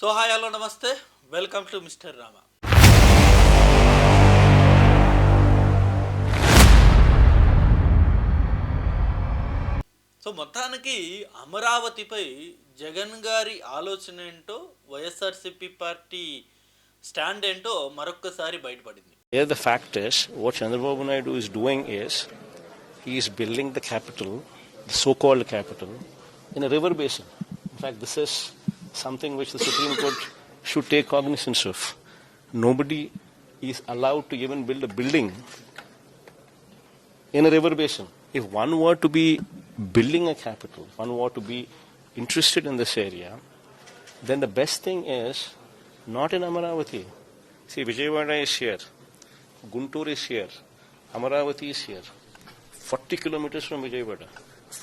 So hi hello నమస్తే, welcome to mister Rama. So మొత్తానికి అమరావతిపై జగన్ గారి ఆలోచన ఏంటో, వైఎస్ఆర్సిపి పార్టీ స్టాండ్ ఏంటో మరొక్కసారి బయటపడింది. Here the fact is, what Chandrababu Naidu is doing is, he is building the capital, the so-called capital, in a river basin. In fact, this is something which the Supreme Court should take cognizance of. Nobody is allowed to even build a building in a river basin. If one were to be building a capital, one were to be interested in this area, then the best thing is not in Amaravati. See, Vijayawada is here, Guntur is here, Amaravati is here. 40 kilometers from Vijayawada,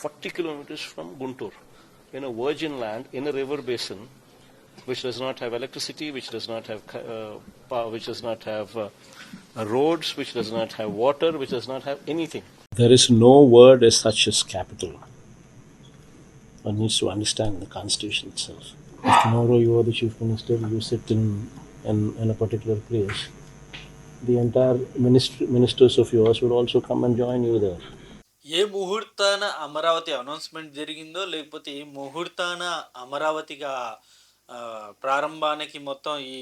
40 kilometers from Guntur, in a virgin land, in a river basin, which does not have electricity, which does not have power, which does not have roads, which does not have water, which does not have anything. There is no word as such as capital. One needs to understand the constitution itself. If tomorrow you are the chief minister, you sit in a particular place, the entire ministers of yours will also come and join you there. ఏ ముహూర్తాన Amaravati announcement జరిగిందో, లేకపోతే ఏ ముహూర్తాన అమరావతిగా ప్రారంభానికి మొత్తం ఈ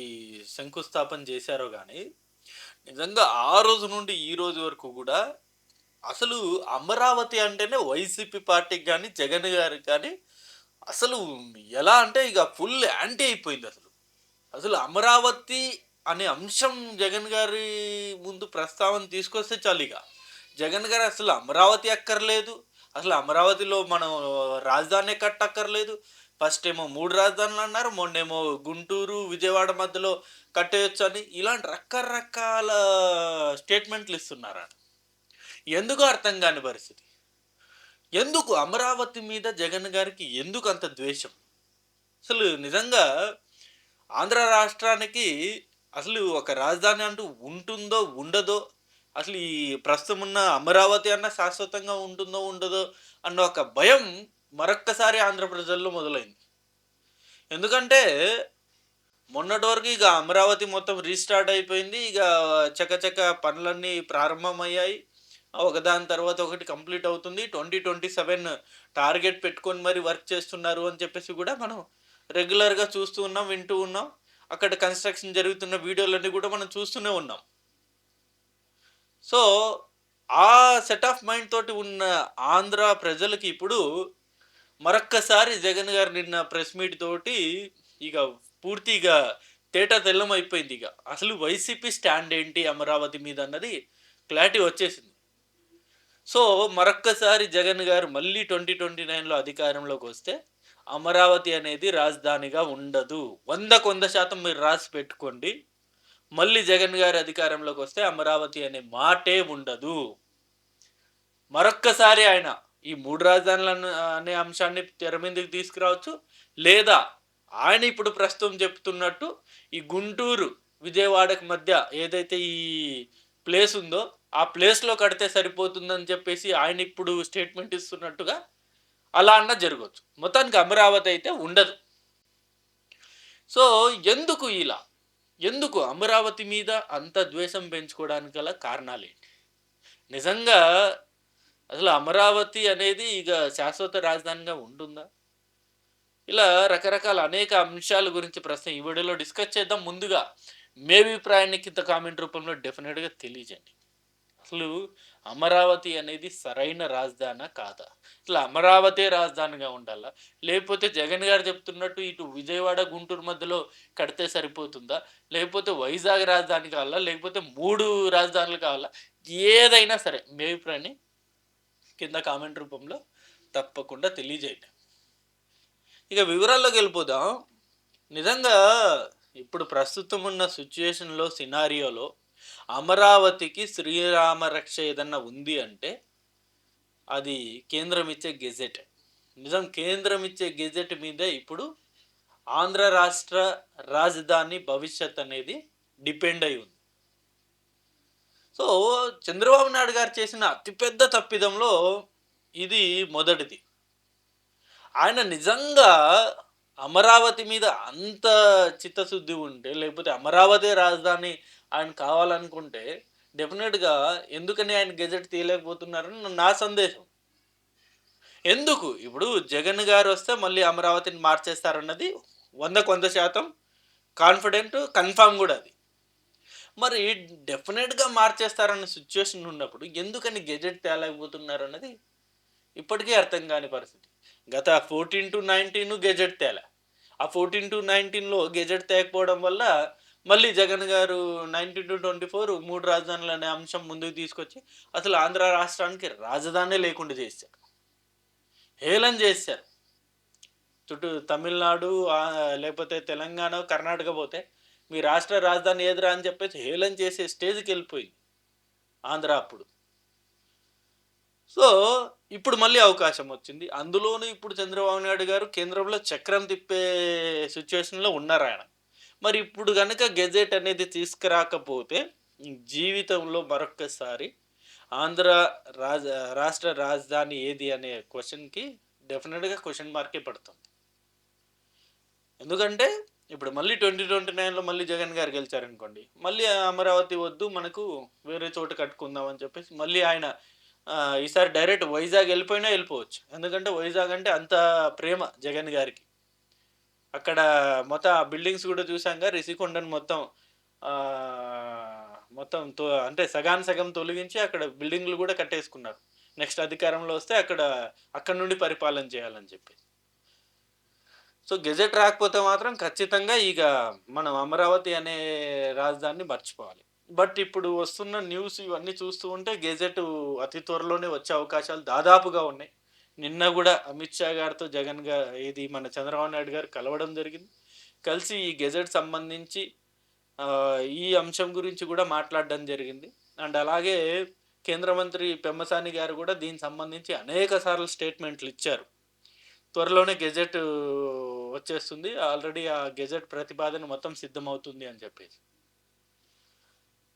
శంకుస్థాపన చేశారో కానీ, నిజంగా ఆ రోజు నుండి ఈ రోజు వరకు కూడా అసలు అమరావతి అంటేనే వైసీపీ పార్టీకి కానీ, జగన్ గారికి కానీ అసలు ఎలా అంటే ఇక ఫుల్ యాంటీ అయిపోయింది. అసలు అమరావతి అనే అంశం జగన్ గారి ముందు ప్రస్తావన తీసుకొస్తే చాలు, ఇక జగన్ గారు అసలు అమరావతి అక్కర్లేదు, అసలు అమరావతిలో మనం రాజధాని కట్టక్కర్లేదు. ఫస్ట్ ఏమో 3 రాజధానులు అన్నారు, మొన్నేమో గుంటూరు విజయవాడ మధ్యలో కట్టేయచ్చు అని, ఇలాంటి రకరకాల స్టేట్మెంట్లు ఇస్తున్నారు. ఎందుకు అర్థం కాని పరిస్థితి. ఎందుకు అమరావతి మీద జగన్ గారికి ఎందుకు అంత ద్వేషం? అసలు నిజంగా ఆంధ్ర రాష్ట్రానికి అసలు ఒక రాజధాని అంటూ ఉంటుందో ఉండదో, అసలు ఈ ప్రస్తుతం ఉన్న అమరావతి అన్న శాశ్వతంగా ఉంటుందో ఉండదో అన్న ఒక భయం మరొక్కసారి ఆంధ్ర ప్రజల్లో మొదలైంది. ఎందుకంటే మొన్నటి వరకు ఇక అమరావతి మొత్తం రీస్టార్ట్ అయిపోయింది, ఇక చకచక పనులన్నీ ప్రారంభమయ్యాయి, ఒకదాని తర్వాత ఒకటి కంప్లీట్ అవుతుంది. 2027 టార్గెట్ పెట్టుకొని మరి వర్క్ చేస్తున్నారు అని చెప్పేసి కూడా మనం రెగ్యులర్గా చూస్తూ ఉన్నాం, వింటూ ఉన్నాం. అక్కడ కన్స్ట్రక్షన్ జరుగుతున్న వీడియోలన్నీ కూడా మనం చూస్తూనే ఉన్నాం. సో ఆ సెట్ ఆఫ్ మైండ్ తోటి ఉన్న ఆంధ్ర ప్రజలకి ఇప్పుడు మరొక్కసారి జగన్ గారు నిన్న ప్రెస్ మీట్ తోటి ఇక పూర్తిగా తేట తెల్లం అయిపోయింది. ఇక అసలు వైసీపీ స్టాండ్ ఏంటి అమరావతి మీద అన్నది క్లారిటీ వచ్చేసింది. సో మరొక్కసారి జగన్ గారు మళ్ళీ 2029లో అధికారంలోకి వస్తే అమరావతి అనేది రాజధానిగా ఉండదు. 100% మీరు రాసి పెట్టుకోండి. మళ్ళీ జగన్ గారి అధికారంలోకి వస్తే అమరావతి అనే మాటే ఉండదు. మరొక్కసారి ఆయన ఈ 3 రాజధానులను అనే అంశాన్ని తెర మీదకి తీసుకురావచ్చు, లేదా ఆయన ఇప్పుడు ప్రస్తుతం చెప్తున్నట్టు ఈ గుంటూరు విజయవాడకి మధ్య ఏదైతే ఈ ప్లేస్ ఉందో ఆ ప్లేస్లో కడితే సరిపోతుందని చెప్పేసి ఆయన ఇప్పుడు స్టేట్మెంట్ ఇస్తున్నట్టుగా అలా అన్న జరగవచ్చు. మొత్తానికి అమరావతి అయితే ఉండదు. సో ఎందుకు అమరావతి మీద అంత ద్వేషం పెంచుకోవడానికి గల కారణాలు ఏంటి? నిజంగా అసలు అమరావతి అనేది ఇక శాశ్వత రాజధానిగా ఉంటుందా? ఇలా రకరకాల అనేక అంశాల గురించి ప్రస్తుతం ఈ వీడియోలో డిస్కస్ చేద్దాం. ముందుగా మీ అభిప్రాయాన్ని కింద కామెంట్ రూపంలో డెఫినెట్గా తెలియజేయండి. అసలు అమరావతి అనేది సరైన రాజధాని కాదా? అసలు అమరావతి రాజధానిగా ఉండాలా, లేకపోతే జగన్ గారు చెప్తున్నట్టు ఇటు విజయవాడ గుంటూరు మధ్యలో కడితే సరిపోతుందా, లేకపోతే వైజాగ్ రాజధాని కావాలా, లేకపోతే 3 రాజధానులు కావాలా? ఏదైనా సరే మీ అభిప్రాయాన్ని కింద కామెంట్ రూపంలో తప్పకుండా తెలియజేయండి. ఇక వివరాల్లోకి వెళ్ళిపోదాం. నిజంగా ఇప్పుడు ప్రస్తుతం ఉన్న సిచ్యుయేషన్లో, సినారియోలో అమరావతికి శ్రీరామ రక్ష ఏదన్నా ఉంది అంటే అది కేంద్రం ఇచ్చే గెజెట్. నిజం, కేంద్రం ఇచ్చే గెజెట్ మీదే ఇప్పుడు ఆంధ్ర రాష్ట్ర రాజధాని భవిష్యత్ అనేది డిపెండ్ అయి ఉంది. సో చంద్రబాబు నాయుడు గారు చేసిన అతిపెద్ద తప్పిదంలో ఇది మొదటిది. ఆయన నిజంగా అమరావతి మీద అంత చిత్తశుద్ధి ఉంటే, లేకపోతే అమరావతే రాజధాని ఆయన కావాలనుకుంటే, డెఫినిట్‌గా ఎందుకని ఆయన గెజెట్ తీయలేకపోతున్నారని నా సందేహం. ఎందుకు? ఇప్పుడు జగన్ గారొస్తే మళ్ళీ అమరావతిని మార్చేస్తారన్నది 100కి 100% కాన్ఫిడెంట్, కన్ఫర్మ్ గూడా అది. మరి డెఫినిట్‌గా మార్చేస్తారన్న సిట్యుయేషన్ ఉన్నప్పుడు ఎందుకని గెజెట్ తేలేకపోతున్నారన్నది ఇప్పటికీ అర్థం కాని పరిస్థితి. గత 14-19 గెజెట్ తేలా. ఆ 14-19లో గెజెట్ తేకపోవడం వల్ల మళ్ళీ జగన్ గారు 19-24 3 రాజధానులనే అంశం ముందుకు తీసుకొచ్చి అసలు ఆంధ్ర రాష్ట్రానికి రాజధానే లేకుండా చేశారు. హేళన చేశారు. తమిళనాడు లేకపోతే తెలంగాణ, కర్ణాటక పోతే మీ రాష్ట్ర రాజధాని ఏదిరా అని చెప్పేసి హేళన చేసే స్టేజ్‌కెళ్ళిపోయింది ఆంధ్ర అప్పుడు. సో, ఇప్పుడు మళ్ళీ అవకాశం వచ్చింది. అందులోనూ ఇప్పుడు చంద్రబాబు నాయుడు గారు కేంద్రంలో చక్రం తిప్పే సిట్యుయేషన్‌లో ఉన్నారాయన. మరి ఇప్పుడు గనక గెజెట్ అనేది తీసుకురాకపోతే జీవితంలో మరొక్కసారి ఆంధ్ర రాజ రాష్ట్ర రాజధాని ఏది అనే క్వెషన్‌కి డెఫినిట్‌గా క్వెషన్ మార్కే పడుతుంది. ఎందుకంటే ఇప్పుడు మళ్ళీ 2029లో మళ్ళీ జగన్ గారు గెలిచారనుకోండి. మళ్ళీ అమరావతి వద్దు మనకు వేరే చోట కట్టుకుందాం అని చెప్పేసి మళ్ళీ ఆయన ఈసారి డైరెక్ట్ వైజాగ్ ఎళ్ళిపోయినా ఎళ్ళిపోవచ్చు. ఎందుకంటే వైజాగ్ అంటే అంత ప్రేమ జగన్ గారికి. అక్కడ మొత్తం ఆ బిల్డింగ్స్ గూడా చూసాంగా రిషికొండను మొత్తం మొత్తం అంటే సగానికి సగం తొలగించి అక్కడ బిల్డింగ్‌లు గూడా కట్టేసుకున్నారు. నెక్స్ట్ అధికారంలో వస్తే అక్కడి నుండి పరిపాలన చేయాలని చెప్పి. సో, గెజెట్ రాకపోతే మాత్రం ఖచ్చితంగా ఇక మనం అమరావతి అనే రాజధానిని మర్చిపోవాలి. బట్ ఇప్పుడు వస్తున్న న్యూస్ ఇవన్నీ చూస్తూ ఉంటే గెజెట్ అతి త్వరలోనే వచ్చే అవకాశాలు దాదాపుగా ఉన్నాయి. నిన్న గూడా అమిత్ షా గారితో ఇది మన చంద్రబాబు నాయుడు గారు కలవడం జరిగింది. కలిసి ఈ గెజెట్ సంబంధించి ఈ అంశం గురించి గూడా మాట్లాడడం జరిగింది. అండ్ అలాగే కేంద్ర మంత్రి పెమ్మసాని గారు గూడా దీనికి సంబంధించి అనేక సార్లు స్టేట్మెంట్లు ఇచ్చారు. త్వరలోనే గెజెట్ వచ్చేస్తుంది. ఆల్రెడీ ఆ గెజెట్ ప్రతిపాదన మొత్తం సిద్ధమవుతుంది అని చెప్పేసి.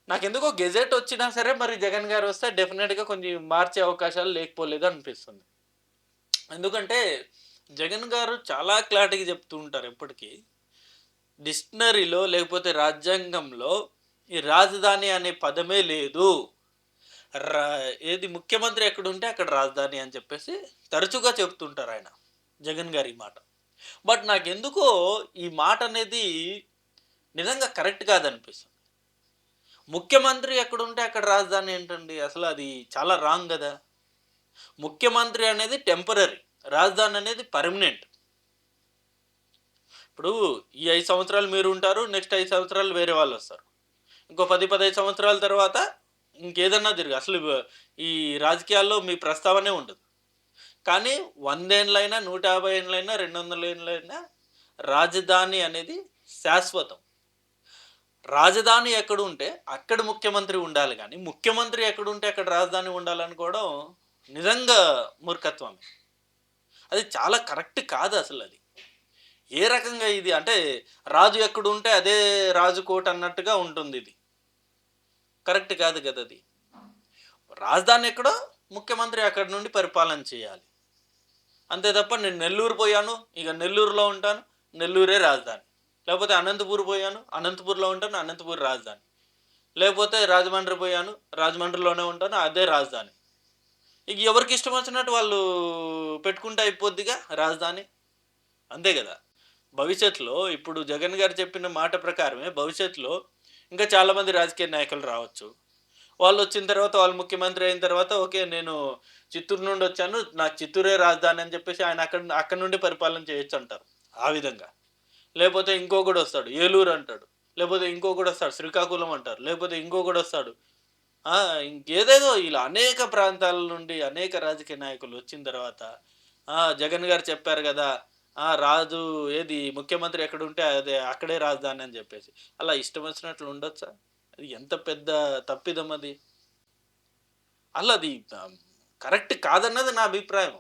నాకెందుకో గెజెట్ వచ్చినా సరే మరి జగన్ గారు వస్తే డెఫినిట్‌గా కొంచెం మార్చే అవకాశాలు లేకపోలేదు అనిపిస్తుంది. ఎందుకంటే జగన్ గారు చాలా క్లారిటీగా చెప్తూ ఉంటారు ఎప్పటికీ. డిక్షనరీలో లేకపోతే రాజ్యాంగంలో ఈ రాజధాని అనే పదమే లేదు. రా ఏది ముఖ్యమంత్రి ఎక్కడుంటే అక్కడ రాజధాని అని చెప్పేసి తరచుగా చెప్తుంటారాయన. జగన్ గారు ఈ మాట. బట్ నాకెందుకో ఈ మాట అనేది నిజంగా కరెక్ట్ కాదనిపిస్తుంది. ముఖ్యమంత్రి ఎక్కడుంటే అక్కడ రాజధాని ఏంటండి? అసలు అది చాలా రాంగ్ గదా! ముఖ్యమంత్రి అనేది టెంపరరీ. రాజధాని అనేది పర్మనెంట్. ఇప్పుడు ఈ 5 సంవత్సరాలు మీరుంటారు. నెక్స్ట్ 5 సంవత్సరాలు వేరే వాళ్ళొస్తారు. ఇంకో 10, 15 సంవత్సరాల తర్వాత ఇంకేదన్నా అసలు ఈ రాజకీయాల్లో మీ ప్రస్తావనే ఉండదు. కానీ 100 ఏండ్లైనా, 150 ఏండ్లైనా, 200 ఏండ్లైనా రాజధాని అనేది శాశ్వతం. రాజధాని ఎక్కడుంటే అక్కడ ముఖ్యమంత్రి ఉండాలి గానీ, ముఖ్యమంత్రి ఎక్కడుంటే అక్కడ రాజధాని ఉండాలనుకోవడం నిజంగా మూర్ఖత్వమే. అది చాలా కరెక్ట్ కాదసలది. ఏ రకంగా ఇది అంటే రాజు ఎక్కడుంటే అదే రాజు కోట అన్నట్టుగా ఉంటుందిది. కరెక్ట్ కాదు గదది. రాజధాని ఎక్కడో ముఖ్యమంత్రి అక్కడి నుండి పరిపాలన చేయాలి. అంతే తప్ప నేను నెల్లూరు పోయాను, ఇక నెల్లూరులో ఉంటాను, నెల్లూరే రాజధాని. లేకపోతే అనంతపూర్ పోయాను, అనంతపూర్‌లో ఉంటాను, అనంతపూర్ రాజధాని. లేకపోతే రాజమండ్రి పోయాను, రాజమండ్రిలోనే ఉంటాను, అదే రాజధాని. ఇక ఎవరికి ఇష్టం వచ్చినట్టు వాళ్ళు పెట్టుకుంటే అయిపోద్దిగా రాజధాని. అంతే గదా! భవిష్యత్తులో ఇప్పుడు జగన్ గారు చెప్పిన మాట ప్రకారమే భవిష్యత్తులో ఇంకా చాలామంది రాజకీయ నాయకులు రావచ్చు. వాళ్ళొచ్చిన తర్వాత వాళ్ళు ముఖ్యమంత్రి అయిన తర్వాత ఓకే. నేను చిత్తూరు నుండి వచ్చాను. నాకు చిత్తూరే రాజధాని అని చెప్పేసి ఆయన అక్కడి నుండి పరిపాలన చేయొచ్చంటారు. ఆ విధంగా. లేపోతే ఇంకొకడొస్తాడు ఏలూరు అంటాడు. లేపోతే ఇంకొకడొస్తాడు శ్రీకాకుళం అంటారు. లేపోతే ఇంకొకడొస్తాడు. ఆ! ఇంకేదేదో ఇలా అనేక ప్రాంతాల నుండి అనేక రాజకీయ నాయకులు వచ్చిన తర్వాత జగన్ గారు చెప్పారు గదా! రాజు ముఖ్యమంత్రి ఎక్కడుంటే అక్కడే రాజధాని అని జెప్పేసి. అలా ఇష్టం వచ్చినట్లు ఉండొచ్చా? అది ఎంత పెద్ద తప్పిదం అది. అలా అది కరెక్ట్ కాదన్నది నా అభిప్రాయం.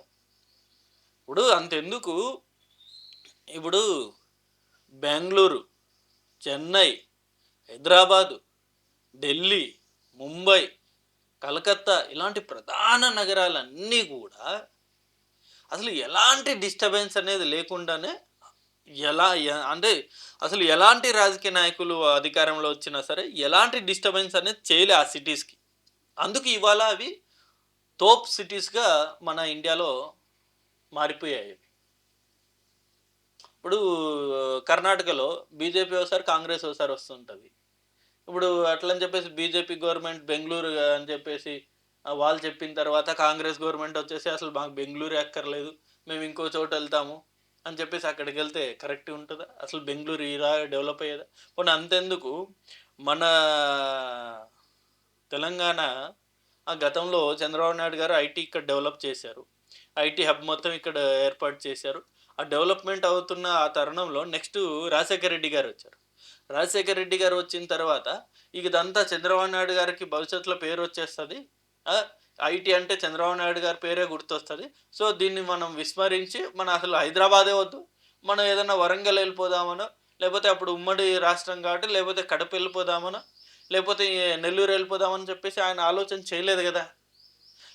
ఇప్పుడు అంతెందుకు ఇప్పుడు బెంగుళూరు, చెన్నై, హైదరాబాదు, ఢిల్లీ, ముంబై, కలకత్తా ఇలాంటి ప్రధాన నగరాలన్నీ గూడా అసలు ఎలాంటి డిస్టర్బెన్స్ అనేది లేకుండానే అంటే అసలు ఎలాంటి రాజకీయ నాయకులు అధికారంలో వచ్చినా సరే, ఎలాంటి డిస్టర్బెన్స్ అనేది చేయలే ఆ సిటీస్‌కి. అందుకు ఇవాళ అవి తోప్ సిటీస్‌గా మన ఇండియాలో మారిపోయాయి. ఇప్పుడు కర్ణాటకలో బీజేపీ ఓసారి, కాంగ్రెస్ ఓసారి వస్తుంటది. ఇప్పుడు అట్లని చెప్పేసి బీజేపీ గవర్నమెంట్ బెంగుళూరు అని చెప్పేసి వాళ్ళు చెప్పిన తర్వాత కాంగ్రెస్ గవర్నమెంట్ వచ్చేసి అసలు మాకు బెంగుళూరే అక్కర్లేదు. మేము ఇంకో చోటెళ్తాము అని చెప్పేసి అక్కడికెళ్తే కరెక్ట్‌గా ఉంటదా? అసలు బెంగుళూరు ఇలా డెవలప్ అయ్యేదా? పోనీ అంతెందుకు మన తెలంగాణ గతంలో చంద్రబాబు నాయుడు గారు ఐటీ ఇక్కడ డెవలప్ చేశారు. ఐటీ హబ్ మొత్తం ఇక్కడ ఏర్పాటు చేశారు. ఆ డెవలప్‌మెంట్ అవుతున్న ఆ తరుణంలో నెక్స్టు రాజశేఖర రెడ్డి గారొచ్చారు. రాజశేఖర రెడ్డి గారు వచ్చిన తర్వాత ఇక ఇదంతా చంద్రబాబు నాయుడు గారికి భవిష్యత్తులో పేరొచ్చేస్తది. ఆ! ఐటీ అంటే చంద్రబాబు నాయుడు గారి పేరే గుర్తొస్తది. సో, దీన్ని మనం విస్మరించి మనం అసలు హైదరాబాదే వద్దు. మనం ఏదన్నా వరంగల్ ఎళ్ళిపోదామనో, లేపోతే అప్పుడు ఉమ్మడి రాష్ట్రం కాబట్టి లేపోతే కడప ఎళ్ళిపోదామనో, లేపోతే నెల్లూరు ఎళ్ళిపోదామని చెప్పేసి ఆయన ఆలోచన చేయలేదు గదా!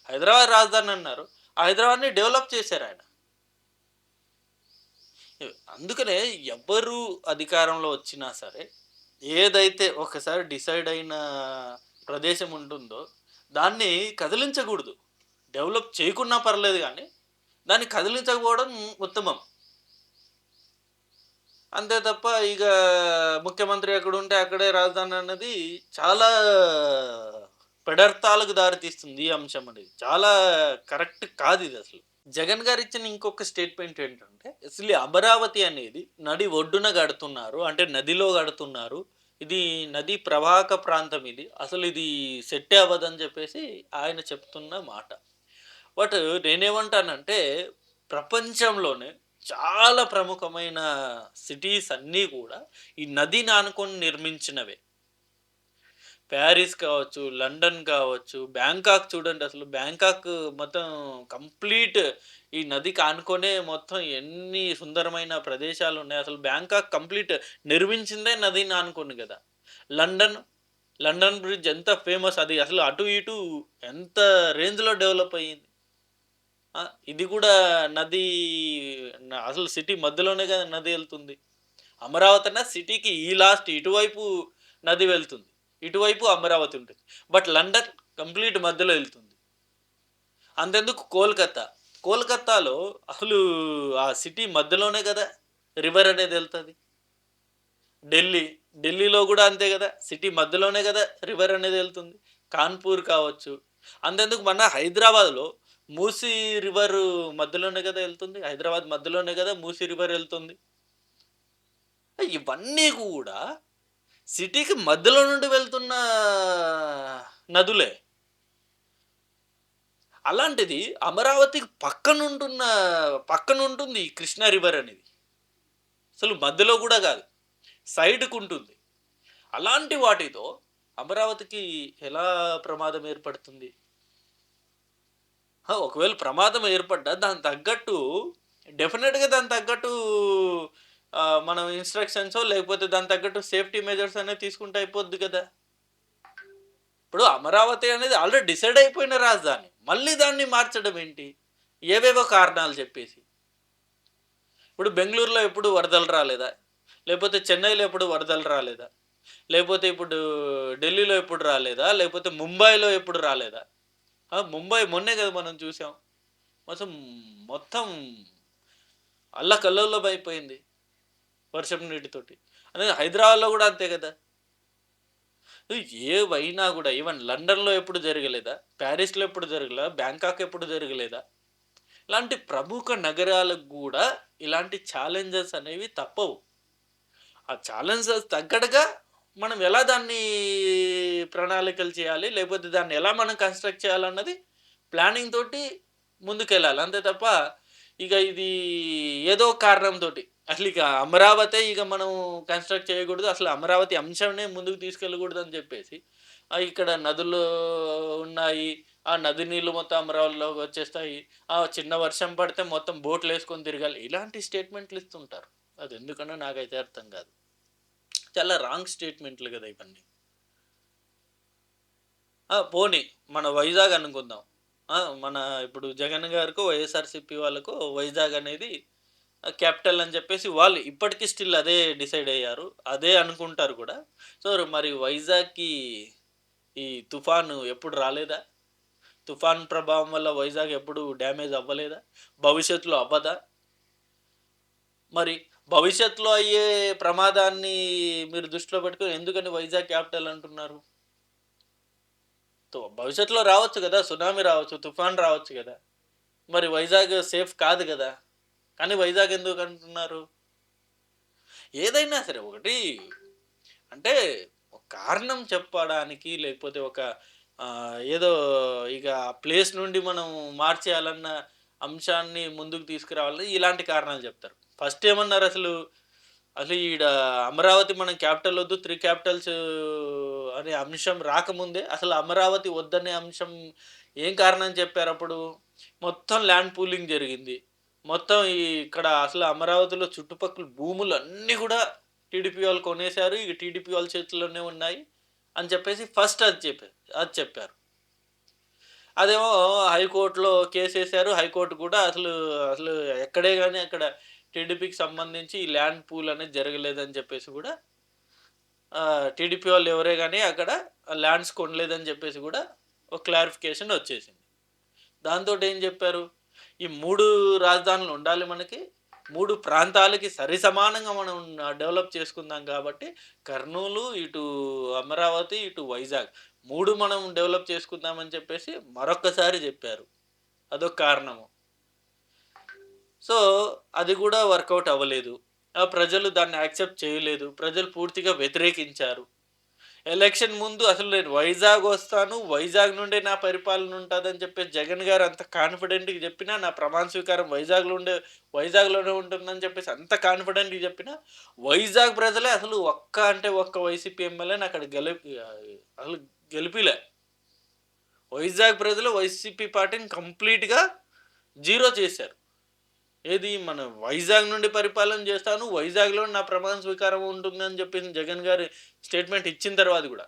హైదరాబాద్ రాజధాని అన్నారు. ఆ హైదరాబాద్‌ని డెవలప్ చేశారాయన. అందుకనే ఎవ్వరు అధికారంలో వచ్చినా సరే, ఏదైతే ఒకసారి డిసైడ్ అయిన ప్రదేశం ఉంటుందో, దాన్ని కదిలించగూడదు. డెవలప్ చేయకున్నా పర్లేదు గానీ, దాన్ని కదిలించకపోవడం ఉత్తమం. అంతే తప్ప ఇక ముఖ్యమంత్రి ఎక్కడుంటే అక్కడే రాజధాని అన్నది చాలా పెడర్థాలకు దారితీస్తుంది ఈ అంశం అనేది. చాలా కరెక్ట్ కాదిదసలు. జగన్ గారిచ్చిన ఇంకొక స్టేట్మెంట్ ఏంటంటే, అసలు ఈ అమరావతి అనేది నడి ఒడ్డున గడుతున్నారు. అంటే నదిలో గడుతున్నారు. ఇది నదీ ప్రవాహక ప్రాంతం ఇది. అసలు ఇది సెట్టే అవ్వదని చెప్పేసి ఆయన చెప్తున్న మాట. బట్ నేనేమంటానంటే, ప్రపంచంలోనే చాలా ప్రముఖమైన సిటీస్ అన్నీ గూడా ఈ నదిని ఆనుకొని నిర్మించినవే. ప్యారిస్ కావచ్చు, లండన్ కావచ్చు, బ్యాంకాక్ చూడండి అసలు బ్యాంకాక్ మొత్తం కంప్లీట్ ఈ నదికి ఆనుకునే మొత్తం ఎన్ని సుందరమైన ప్రదేశాలున్నాయి. అసలు బ్యాంకాక్ కంప్లీట్ నిర్మించిందే నదిని ఆనుకొని గదా! లండన్, లండన్ బ్రిడ్జ్ ఎంత ఫేమస్ అది అసలు అటు ఇటు ఎంత రేంజ్‌లో డెవలప్ అయ్యింది. ఆ! ఇది గూడా నది అసలు సిటీ మధ్యలోనే గదా నది ఎళ్తుంది. అమరావతి అన్న సిటీకి ఈ లాస్ట్ ఇటువైపు నది వెళ్తుంది. ఇటువైపు అమరావతి ఉంటుంది. బట్ లండన్ కంప్లీట్ మధ్యలో ఎళ్తుంది. అంతెందుకు కోల్‌కత్తా. కోల్‌కత్తాలో అసలు ఆ సిటీ మధ్యలోనే గదా! రివర్ అనేది ఎళ్తది. ఢిల్లీ. ఢిల్లీలో గూడా అంతే గదా! సిటీ మధ్యలోనే గదా! రివర్ అనేది ఎళ్తుంది. కాన్పూర్ కావచ్చు. అంతెందుకు మన హైదరాబాద్‌లో మూసీ రివర్ మధ్యలోనే గదా ఎళ్తుంది. హైదరాబాద్ మధ్యలోనే గదా మూసీ రివర్ ఎళ్తుంది. ఇవన్నీ గూడా సిటీకి మధ్యలో నుండి వెళ్తున్న నదులే. అలాంటిది అమరావతికి పక్కనుంటుంది ఈ కృష్ణా రివర్ అనేది. అసలు మధ్యలో గూడా గాదు. సైడ్‌కుంటుంది. అలాంటి వాటితో అమరావతికి ఎలా ప్రమాదం ఏర్పడుతుంది? ఒకవేళ ప్రమాదం ఏర్పడ్డా దానికి తగ్గట్టు డెఫినిట్‌గా దానికి తగ్గట్టు మనం ఇన్‌స్ట్రక్షన్సో లేకపోతే దానికి తగ్గట్టు సేఫ్టీ మెజర్స్ అనేవి తీసుకుంటే అయిపోద్ది గదా! ఇప్పుడు అమరావతి అనేది ఆల్రెడీ డిసైడ్ అయిపోయిన రాజధాని. మళ్ళీ దాన్ని మార్చడం ఏంటి? ఏవేవో కారణాలు చెప్పేసి. ఇప్పుడు బెంగుళూరులో ఎప్పుడు వరదలు రాలేదా? లేపోతే చెన్నైలో ఎప్పుడు వరదలు రాలేదా? లేపోతే ఇప్పుడు ఢిల్లీలో ఎప్పుడు రాలేదా? లేపోతే ముంబైలో ఎప్పుడు రాలేదా? ముంబై మొన్నే గదా మనం చూసాం. మొత్తం మొత్తం అల్లకల్లోలమైపోయింది వర్షపు నీటితోటి. అదే హైదరాబాద్‌లో గూడా అంతే గదా! ఏవైనా గూడా ఈవెన్ లండన్‌లో ఎప్పుడు జరగలేదా? ప్యారిస్‌లో ఎప్పుడు జరగలేదా? బ్యాంకాక్ ఎప్పుడు జరగలేదా? ఇలాంటి ప్రముఖ నగరాలకు గూడా ఇలాంటి ఛాలెంజెస్ అనేవి తప్పవు. ఆ ఛాలెంజెస్ తగ్గట్టుగా మనం ఎలా దాన్ని ప్రణాళికలు చేయాలి? లేకపోతే దాన్ని ఎలా మనం కన్‌స్ట్రక్ట్ చేయాలన్నది ప్లానింగ్ తోటి ముందుకెళ్ళాలి. అంతే తప్ప ఇక ఇది ఏదో కారణంతోటి అసలిక అమరావతే ఇక మనం కన్‌స్ట్రక్ట్ చేయకూడదు. అసలు అమరావతి అంశంనే ముందుకు తీసుకెళ్ళకూడదని చెప్పేసి ఇక్కడ నదులు ఉన్నాయి. ఆ నది నీళ్లు మొత్తం అమరావతిలోకి వచ్చేస్తాయి. చిన్న వర్షం పడితే మొత్తం బోట్‌లేసుకొని తిరగాలి. ఇలాంటి స్టేట్‌మెంట్‌లు ఇస్తుంటారు. అదెందుకనో నాకైతే అర్థం కాదు. చాలా రాంగ్ స్టేట్‌మెంట్‌లు గదా ఇవన్నీ. పోనీ మన వైజాగ్ అనుకుందాం. మన ఇప్పుడు జగన్ గారికో, వైఎస్ఆర్‌సీపీ వాళ్ళకో వైజాగ్ అనేది క్యాపిటల్ అని చెప్పేసి వాళ్ళు ఇప్పటికి స్టిల్ అదే డిసైడ్ అయ్యారు. అదే అనుకుంటారు కూడా. సో, మరి వైజాగ్‌కి ఈ తుఫాను ఎప్పుడు రాలేదా? తుఫాన్ ప్రభావం వల్ల వైజాగ్ ఎప్పుడు డ్యామేజ్ అవ్వలేదా? భవిష్యత్తులో అవ్వదా? మరి భవిష్యత్తులో అయ్యే ప్రమాదాన్ని మీరు దృష్టిలో పెట్టుకొని ఎందుకని వైజాగ్ క్యాపిటల్ అంటున్నారు? భవిష్యత్తులో రావచ్చు గదా! సునామీ రావచ్చు, తుఫాన్ రావచ్చు గదా! మరి వైజాగ్ సేఫ్ కాదు గదా! కానీ వైజాగ్ ఎందుకంటున్నారు? ఏదైనా సరే ఒకటి అంటే ఒక కారణం చెప్పడానికి లేకపోతే ఒక ఏదో ఇక ప్లేస్ నుండి మనం మార్చేయాలన్న అంశాన్ని ముందుకు తీసుకురావాలని ఇలాంటి కారణాలు చెప్తారు. ఫస్ట్ ఏమన్నారసలు? అసలు ఈడ అమరావతి మనం క్యాపిటల్ వద్దు 3 క్యాపిటల్స్ అనే అంశం రాకముందే అసలు అమరావతి వద్దనే అంశం ఏం కారణం చెప్పారప్పుడు? మొత్తం ల్యాండ్ పూలింగ్ జరిగింది. మొత్తం ఇక్కడ అసలు అమరావతిలో చుట్టుపక్కల భూములన్నీ గూడా టీడీపీ వాళ్ళు కొనేశారు. ఇక టీడీపీ వాళ్ళ చేతుల్లోనే ఉన్నాయి అని చెప్పేసి ఫస్ట్ అది చెప్పారు. అదేమో హైకోర్టులో కేసేశారు. హైకోర్టు కూడా అసలు ఎక్కడే గాని అక్కడ టీడీపీకి సంబంధించి ఈ ల్యాండ్ పూల్ అనేది జరగలేదని చెప్పేసి గూడా టీడీపీ వాళ్ళు ఎవరే గాని అక్కడ ల్యాండ్స్ కొనలేదని చెప్పేసి గూడా ఒక క్లారిఫికేషన్ వచ్చేసింది. దాంతోటేం జెప్పారు? ఈ 3 రాజధానులు ఉండాలి మనకి. 3 ప్రాంతాలకి సరిసమానంగా మనం డెవలప్ చేసుకుందాం కాబట్టి, కర్నూలు, ఇటు అమరావతి, ఇటు వైజాగ్ 3 మనం డెవలప్ చేసుకుందామని చెప్పేసి మరొక్కసారి జెప్పారు. అదొక కారణము. సో, అది గూడా వర్కౌట్ అవ్వలేదు. ప్రజలు దాన్ని యాక్సెప్ట్ చేయలేదు. ప్రజలు పూర్తిగా వ్యతిరేకించారు. ఎలక్షన్ ముందు అసలు నేను వైజాగ్ వస్తాను. వైజాగ్ నుండే నా పరిపాలన ఉంటదని చెప్పేసి జగన్ గారు అంత కాన్ఫిడెంట్‌గా చెప్పినా, నా ప్రమాణ స్వీకారం వైజాగ్‌లోనే ఉంటుందని చెప్పేసి అంత కాన్ఫిడెంట్‌గా చెప్పినా, వైజాగ్ ప్రజలే అసలు ఒక్క వైసీపీ ఎమ్మెల్యేని అక్కడ అసలు గెలిపియలే. వైజాగ్ ప్రజలు వైసీపీ పార్టీని కంప్లీట్‌గా జీరో చేశారు. ఏది మన వైజాగ్ నుండి పరిపాలన చేస్తాను. వైజాగ్‌లో నా ప్రమాణ స్వీకారం ఉంటుందని చెప్పేసి జగన్ గారు స్టేట్‌మెంట్ ఇచ్చిన తర్వాత గూడా.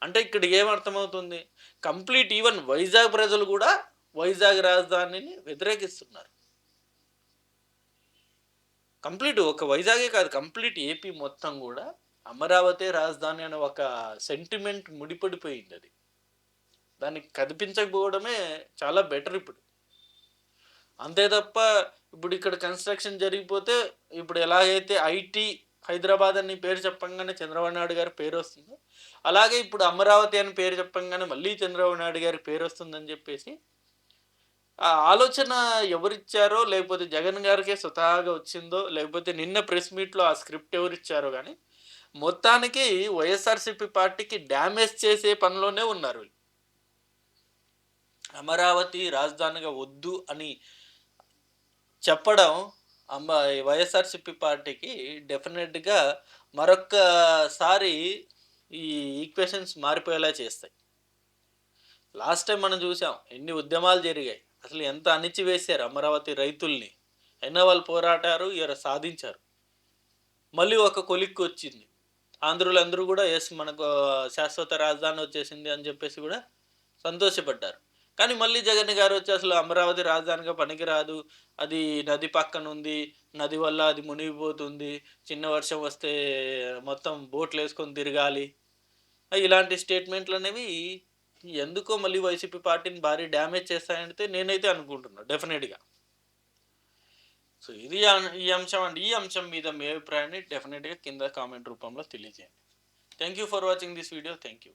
అంటే ఇక్కడ ఏమర్థమవుతుంది? కంప్లీట్ ఈవెన్ వైజాగ్ ప్రజలు గూడా వైజాగ్ రాజధానిని వ్యతిరేకిస్తున్నారు. కంప్లీట్ ఒక వైజాగే కాదు కంప్లీట్ ఏపీ మొత్తం గూడా అమరావతే రాజధాని అనే ఒక సెంటిమెంట్ ముడిపడిపోయిందది. దాన్ని కదిపించకపోవడమే చాలా బెటర్ ఇప్పుడు. అంతే తప్ప ఇప్పుడు ఇక్కడ కన్‌స్ట్రక్షన్ జరిగిపోతే ఇప్పుడు ఎలాగైతే ఐటీ హైదరాబాద్ అని పేరు చెప్పంగానే చంద్రబాబు నాయుడు గారి పేరొస్తుందో, అలాగే ఇప్పుడు అమరావతి అని పేరు చెప్పంగానే మళ్ళీ చంద్రబాబు నాయుడు గారి పేరొస్తుందని జెప్పేసి, ఆ ఆలోచన ఎవరిచ్చారో లేకపోతే జగన్ గారికే స్వతహాగా వచ్చిందో, లేకపోతే నిన్న ప్రెస్ మీట్‌లో ఆ స్క్రిప్ట్ ఎవరిచ్చారో గానీ, మొత్తానికి వైఎస్ఆర్‌సీపీ పార్టీకి డ్యామేజ్ చేసే పనిలోనే ఉన్నారు వీళ్ళు. అమరావతి రాజధానిగా వద్దు అని చెప్పడం వైఎస్ఆర్‌సీపీ పార్టీకి డెఫినిట్‌గా మరొక్కసారి ఈ ఈక్వేషన్స్ మారిపోయేలా చేస్తాయి. లాస్ట్ టైమ్ మనం చూసాం. ఎన్ని ఉద్యమాలు జరిగాయి. అసలు ఎంత అణిచివేశారు అమరావతి రైతుల్ని. అయినా వాళ్ళు పోరాటారు. సాధించారు. మళ్ళీ ఒక కొలిక్కొచ్చింది. ఆంధ్రులందరూ గూడా యెస్ మనకు శాశ్వత రాజధాని వచ్చేసింది అని చెప్పేసి గూడా సంతోషపడ్డారు. కానీ మళ్ళీ జగన్ గారొచ్చి అసలు అమరావతి రాజధానిగా పనికిరాదు. అది నది పక్కనుంది. నది వల్ల అది మునిగిపోతుంది. చిన్న వర్షం వస్తే మొత్తం బోట్‌లేసుకొని తిరగాలి. ఇలాంటి స్టేట్‌మెంట్‌లనేవి ఎందుకో మళ్ళీ వైసీపీ పార్టీని భారీ డ్యామేజ్ చేస్తాయంటే నేనైతే అనుకుంటున్నా డెఫినిట్‌గా. సో, ఇది ఈ అంశం అండి. ఈ అంశం మీద మీ అభిప్రాయాన్ని డెఫినిట్‌గా కింద కామెంట్ రూపంలో తెలియజేయండి. Thank you for watching this video. Thank you.